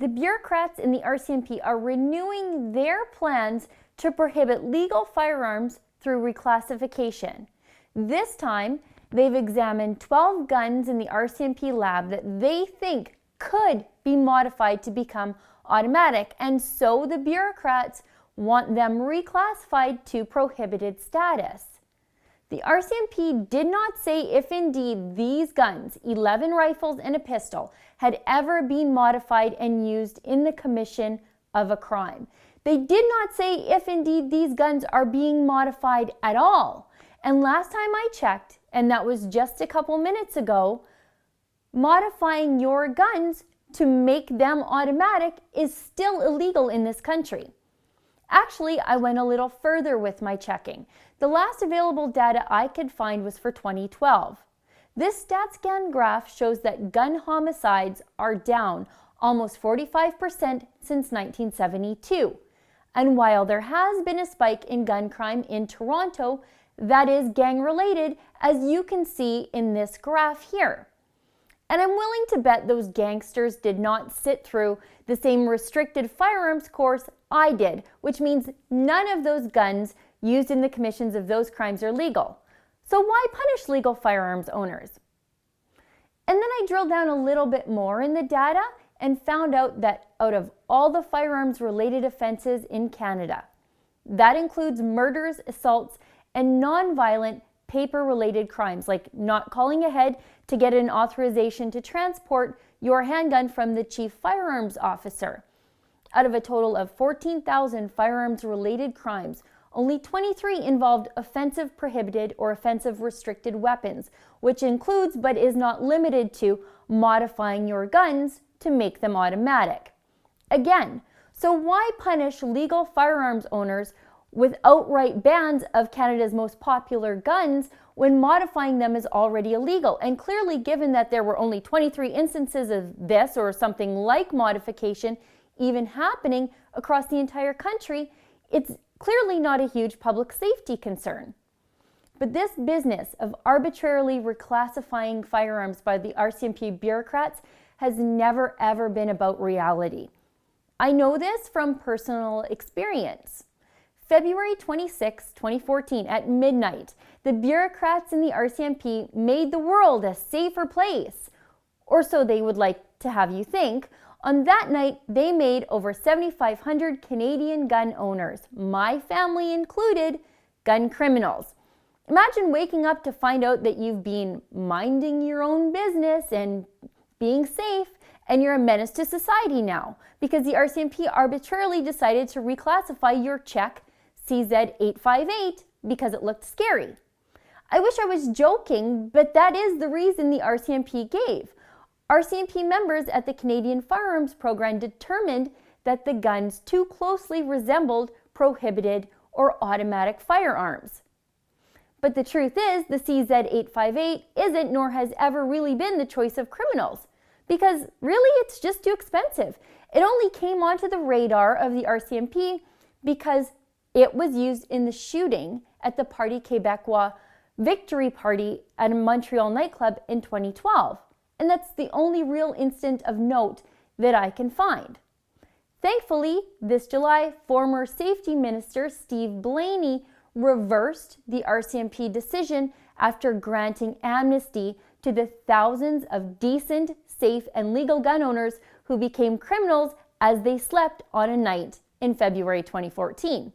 The bureaucrats in the RCMP are renewing their plans to prohibit legal firearms through reclassification. This time, they've examined 12 guns in the RCMP lab that they think could be modified to become automatic, and so the bureaucrats want them reclassified to prohibited status. The RCMP did not say if indeed these guns, 11 rifles and a pistol, had ever been modified and used in the commission of a crime. They did not say if indeed these guns are being modified at all. And last time I checked, and that was just a couple minutes ago, modifying your guns to make them automatic is still illegal in this country. Actually, I went a little further with my checking. The last available data I could find was for 2012. This StatsCan graph shows that gun homicides are down almost 45% since 1972. And while there has been a spike in gun crime in Toronto, that is gang-related, as you can see in this graph here. And I'm willing to bet those gangsters did not sit through the same restricted firearms course I did, which means none of those guns used in the commissions of those crimes are legal. So why punish legal firearms owners? And then I drilled down a little bit more in the data and found out that out of all the firearms-related offenses in Canada, that includes murders, assaults, and non-violent paper-related crimes, like not calling ahead to get an authorization to transport your handgun from the chief firearms officer. Out of a total of 14,000 firearms-related crimes, only 23 involved offensive prohibited or offensive restricted weapons, which includes but is not limited to modifying your guns to make them automatic. Again, so why punish legal firearms owners with outright bans of Canada's most popular guns when modifying them is already illegal? And clearly, given that there were only 23 instances of this or something like modification even happening across the entire country, it's clearly not a huge public safety concern. But this business of arbitrarily reclassifying firearms by the RCMP bureaucrats has never ever been about reality. I know this from personal experience. February 26, 2014, at midnight, the bureaucrats in the RCMP made the world a safer place, or so they would like to have you think. On that night, they made over 7,500 Canadian gun owners, my family included, gun criminals. Imagine waking up to find out that you've been minding your own business and being safe, and you're a menace to society now because the RCMP arbitrarily decided to reclassify your Czech CZ858 because it looked scary. I wish I was joking, but that is the reason the RCMP gave. RCMP members at the Canadian Firearms Program determined that the guns too closely resembled prohibited or automatic firearms. But the truth is, the CZ858 isn't nor has ever really been the choice of criminals, because really it's just too expensive. It only came onto the radar of the RCMP because it was used in the shooting at the Parti Québécois victory party at a Montreal nightclub in 2012. And that's the only real instance of note that I can find. Thankfully, this July, former Safety Minister Steve Blaney reversed the RCMP decision after granting amnesty to the thousands of decent, safe, and legal gun owners who became criminals as they slept on a night in February 2014.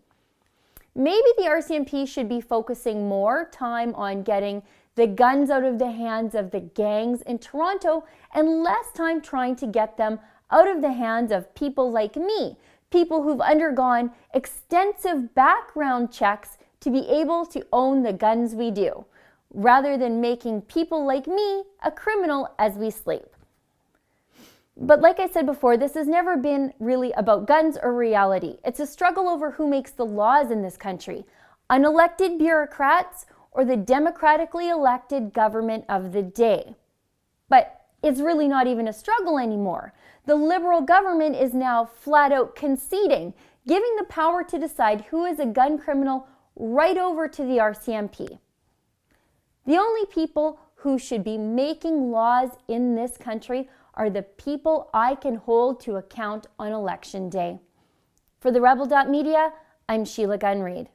Maybe the RCMP should be focusing more time on getting the guns out of the hands of the gangs in Toronto and less time trying to get them out of the hands of people like me, people who've undergone extensive background checks to be able to own the guns we do, rather than making people like me a criminal as we sleep. But like I said before, this has never been really about guns or reality. It's a struggle over who makes the laws in this country, unelected bureaucrats or the democratically elected government of the day. But it's really not even a struggle anymore. The Liberal government is now flat out conceding, giving the power to decide who is a gun criminal right over to the RCMP. The only people who should be making laws in this country are the people I can hold to account on Election Day. For TheRebel.media, I'm Sheila Gunn Reid.